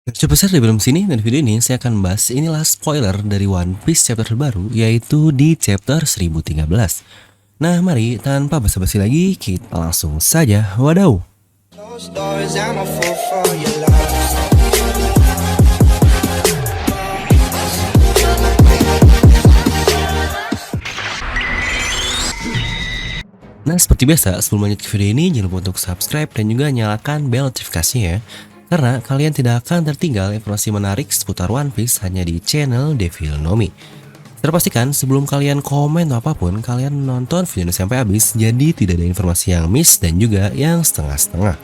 Coba besar di belum sini dan video ini saya akan bahas inilah spoiler dari One Piece chapter terbaru yaitu di chapter 1013. Nah mari tanpa basa-basi lagi kita langsung saja wadaw. Closed doors, I'm a fool for your love. Nah seperti biasa sebelum lanjut ke video ini jangan lupa untuk subscribe dan juga nyalakan bel notifikasinya ya. Karena kalian tidak akan tertinggal informasi menarik seputar One Piece hanya di channel Devil Nomi. Terpastikan sebelum kalian komen atau apapun, kalian nonton video ini sampai habis, jadi tidak ada informasi yang miss dan juga yang setengah-setengah.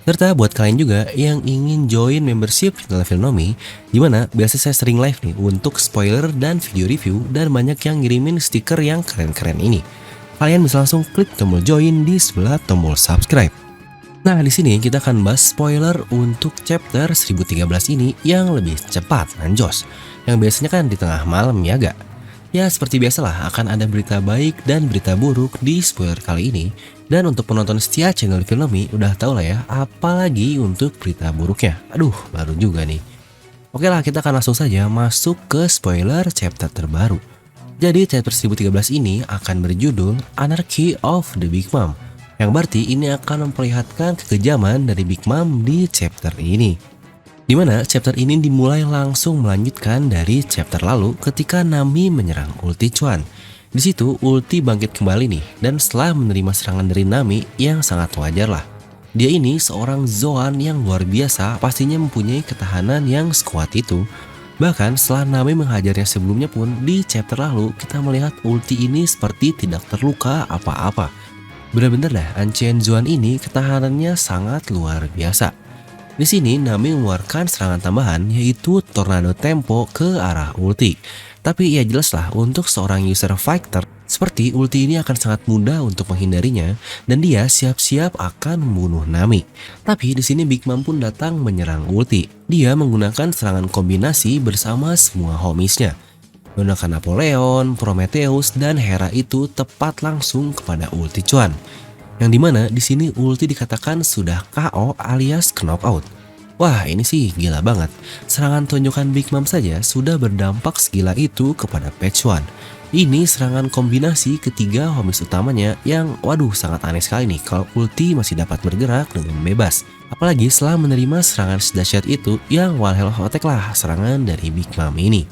Serta buat kalian juga yang ingin join membership channel Filnomi, dimana biasa saya sering live nih untuk spoiler dan video review dan banyak yang ngirimin stiker yang keren-keren ini. Kalian bisa langsung klik tombol join di sebelah tombol subscribe. Nah di sini kita akan bahas spoiler untuk chapter 1013 ini yang lebih cepat anjos, yang biasanya kan di tengah malam ya gak? Ya seperti biasalah akan ada berita baik dan berita buruk di spoiler kali ini. Dan untuk penonton setia channel Filmi udah tau lah ya, apalagi untuk berita buruknya. Aduh baru juga nih. Oke lah kita akan langsung saja masuk ke spoiler chapter terbaru. Jadi chapter 1013 ini akan berjudul Anarchy of the Big Mom, yang berarti ini akan memperlihatkan kekejaman dari Big Mom di chapter ini. Dimana chapter ini dimulai langsung melanjutkan dari chapter lalu ketika Nami menyerang Ulti Chuan. Di situ Ulti bangkit kembali nih, dan setelah menerima serangan dari Nami yang sangat wajar lah. Dia ini seorang Zoan yang luar biasa, pastinya mempunyai ketahanan yang sekuat itu. Bahkan setelah Nami menghajarnya sebelumnya pun di chapter lalu kita melihat Ulti ini seperti tidak terluka apa-apa. Bener-bener dah Ancient Zoan ini ketahanannya sangat luar biasa. Di sini Nami mengeluarkan serangan tambahan yaitu Tornado Tempo ke arah Ulti. Tapi ya jelaslah untuk seorang user fighter seperti Ulti ini akan sangat mudah untuk menghindarinya dan dia siap-siap akan membunuh Nami. Tapi di sini Big Mom pun datang menyerang Ulti. Dia menggunakan serangan kombinasi bersama semua homiesnya. Menggunakan Napoleon, Prometheus, dan Hera itu tepat langsung kepada Ulti Chuan. Yang dimana di sini Ulti dikatakan sudah KO alias knockout. Wah ini sih gila banget. Serangan tonjokan Big Mom saja sudah berdampak segila itu kepada Pechuan. Ini serangan kombinasi ketiga homies utamanya yang waduh sangat aneh sekali nih kalau Ulti masih dapat bergerak dengan bebas. Apalagi setelah menerima serangan sedahsyat itu yang one hell of attack lah serangan dari Big Mom ini.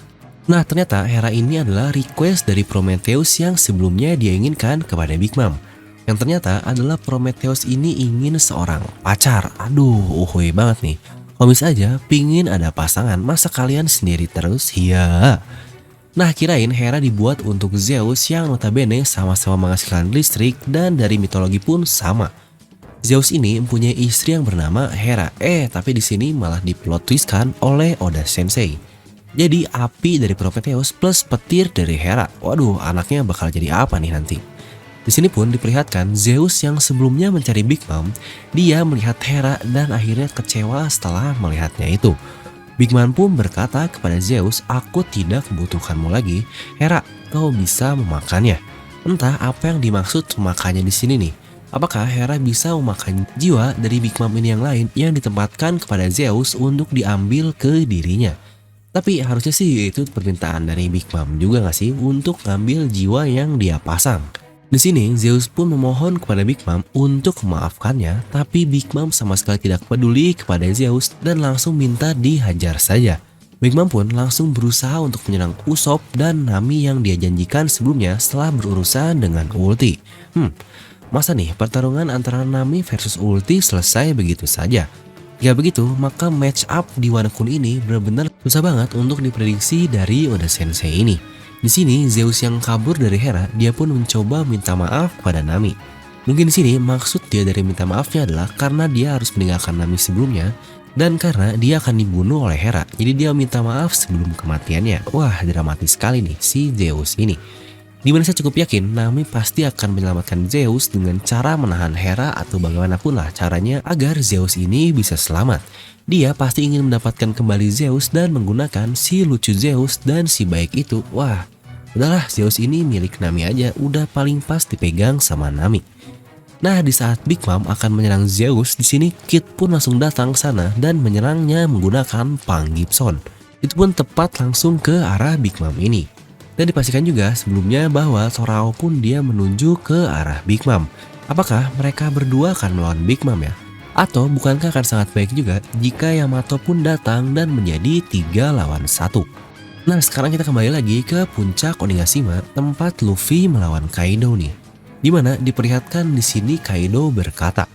Nah ternyata Hera ini adalah request dari Prometheus yang sebelumnya dia inginkan kepada Big Mom. Yang ternyata adalah Prometheus ini ingin seorang pacar. Aduh, uhuy banget nih. Homies aja pingin ada pasangan, masa kalian sendiri terus? Ya. Nah kirain Hera dibuat untuk Zeus yang notabene sama-sama menghasilkan listrik dan dari mitologi pun sama. Zeus ini mempunyai istri yang bernama Hera. Tapi di sini malah diplot twistkan oleh Oda Sensei. Jadi api dari Prometheus plus petir dari Hera. Waduh, anaknya bakal jadi apa nih nanti? Di sini pun diperlihatkan Zeus yang sebelumnya mencari Big Mom, dia melihat Hera dan akhirnya kecewa setelah melihatnya itu. Big Mom pun berkata kepada Zeus, aku tidak membutuhkanmu lagi, Hera, kau bisa memakannya. Entah apa yang dimaksud memakannya di sini nih. Apakah Hera bisa memakan jiwa dari Big Mom ini yang lain yang ditempatkan kepada Zeus untuk diambil ke dirinya? Tapi harusnya sih itu permintaan dari Big Mom juga gak sih untuk ngambil jiwa yang dia pasang. Di sini Zeus pun memohon kepada Big Mom untuk memaafkannya, tapi Big Mom sama sekali tidak peduli kepada Zeus dan langsung minta dihajar saja. Big Mom pun langsung berusaha untuk menyerang Usopp dan Nami yang dia janjikan sebelumnya setelah berurusan dengan Ulti. Masa nih pertarungan antara Nami versus Ulti selesai begitu saja? Ya begitu, maka match up di Wano Kuni ini benar-benar susah banget untuk diprediksi dari Oda Sensei ini. Di sini Zeus yang kabur dari Hera, dia pun mencoba minta maaf kepada Nami. Mungkin di sini maksud dia dari minta maafnya adalah karena dia harus meninggalkan Nami sebelumnya dan karena dia akan dibunuh oleh Hera. Jadi dia minta maaf sebelum kematiannya. Wah, dramatis sekali nih si Zeus ini. Dimana saya cukup yakin Nami pasti akan menyelamatkan Zeus dengan cara menahan Hera atau bagaimanapun lah caranya agar Zeus ini bisa selamat. Dia pasti ingin mendapatkan kembali Zeus dan menggunakan si lucu Zeus dan si baik itu. Wah, udahlah Zeus ini milik Nami aja, udah paling pas dipegang sama Nami. Nah, di saat Big Mom akan menyerang Zeus, di sini Kid pun langsung datang ke sana dan menyerangnya menggunakan Pang Gibson. Itu pun tepat langsung ke arah Big Mom ini. Dan dipastikan juga sebelumnya bahwa Sorao pun dia menuju ke arah Big Mom. Apakah mereka berdua akan melawan Big Mom ya? Atau bukankah akan sangat baik juga jika Yamato pun datang dan menjadi 3 lawan 1? Nah, sekarang kita kembali lagi ke puncak Onigashima, tempat Luffy melawan Kaido nih. Dimana diperlihatkan di sini Kaido berkata,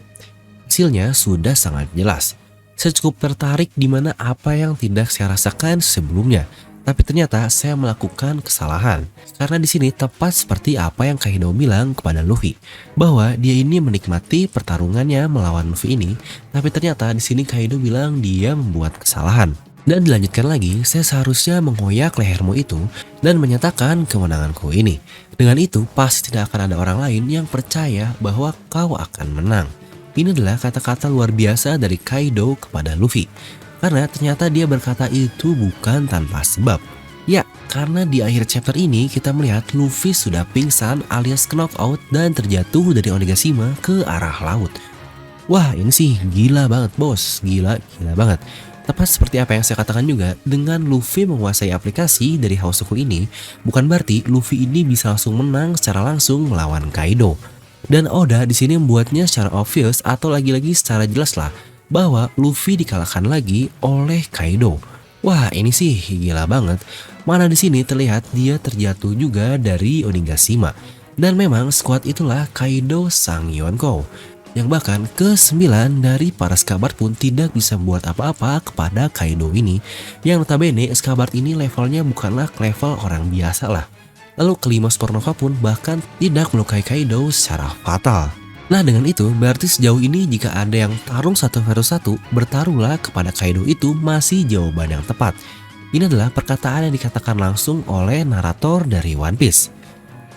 hasilnya sudah sangat jelas. Saya cukup tertarik dimana apa yang tidak saya rasakan sebelumnya. Tapi ternyata saya melakukan kesalahan. Karena di sini tepat seperti apa yang Kaido bilang kepada Luffy, bahwa dia ini menikmati pertarungannya melawan Luffy ini, tapi ternyata di sini Kaido bilang dia membuat kesalahan. Dan dilanjutkan lagi, saya seharusnya menghoyak lehermu itu dan menyatakan kemenanganku ini. Dengan itu, pasti tidak akan ada orang lain yang percaya bahwa kau akan menang. Ini adalah kata-kata luar biasa dari Kaido kepada Luffy. Karena ternyata dia berkata itu bukan tanpa sebab. Ya, karena di akhir chapter ini kita melihat Luffy sudah pingsan alias knockout dan terjatuh dari Onigashima ke arah laut. Wah, ini sih gila banget bos, gila banget. Tepat seperti apa yang saya katakan juga, dengan Luffy menguasai aplikasi dari Hausoku ini, bukan berarti Luffy ini bisa langsung menang secara langsung melawan Kaido. Dan Oda di sini membuatnya secara obvious atau lagi-lagi secara jelas lah, bahwa Luffy dikalahkan lagi oleh Kaido. Wah, ini sih gila banget. Mana di sini terlihat dia terjatuh juga dari Onigashima. Dan memang skuad itulah Kaido sang Yonkou, yang bahkan ke-9 dari para Scabbard pun tidak bisa membuat apa-apa kepada Kaido ini, yang notabene Scabbard ini levelnya bukanlah level orang biasa lah. Lalu kelima Supernova pun bahkan tidak melukai Kaido secara fatal. Nah, dengan itu berarti sejauh ini jika ada yang tarung 1 versus 1, bertarunglah kepada Kaido itu masih jawaban yang tepat. Ini adalah perkataan yang dikatakan langsung oleh narator dari One Piece.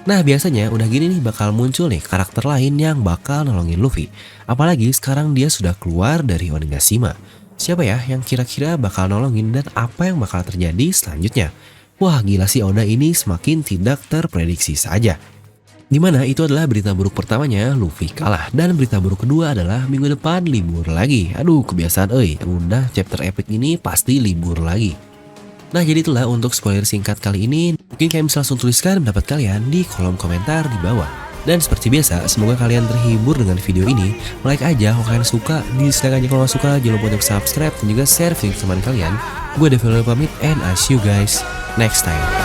Nah, biasanya udah gini nih bakal muncul nih karakter lain yang bakal nolongin Luffy. Apalagi sekarang dia sudah keluar dari Onigashima. Siapa ya yang kira-kira bakal nolongin dan apa yang bakal terjadi selanjutnya? Wah, gila sih Oda ini semakin tidak terprediksi saja. Dimana itu adalah berita buruk pertamanya Luffy kalah. Dan berita buruk kedua adalah minggu depan libur lagi. Aduh, kebiasaan udah chapter epic ini pasti libur lagi. Nah, jadi itulah untuk spoiler singkat kali ini. Mungkin kalian bisa langsung tuliskan pendapat kalian di kolom komentar di bawah. Dan seperti biasa, semoga kalian terhibur dengan video ini. Like aja kalau kalian suka, dislike aja kalau suka. Jangan lupa untuk subscribe dan juga share video ke teman kalian. Gue Devil pamit and I see you guys next time.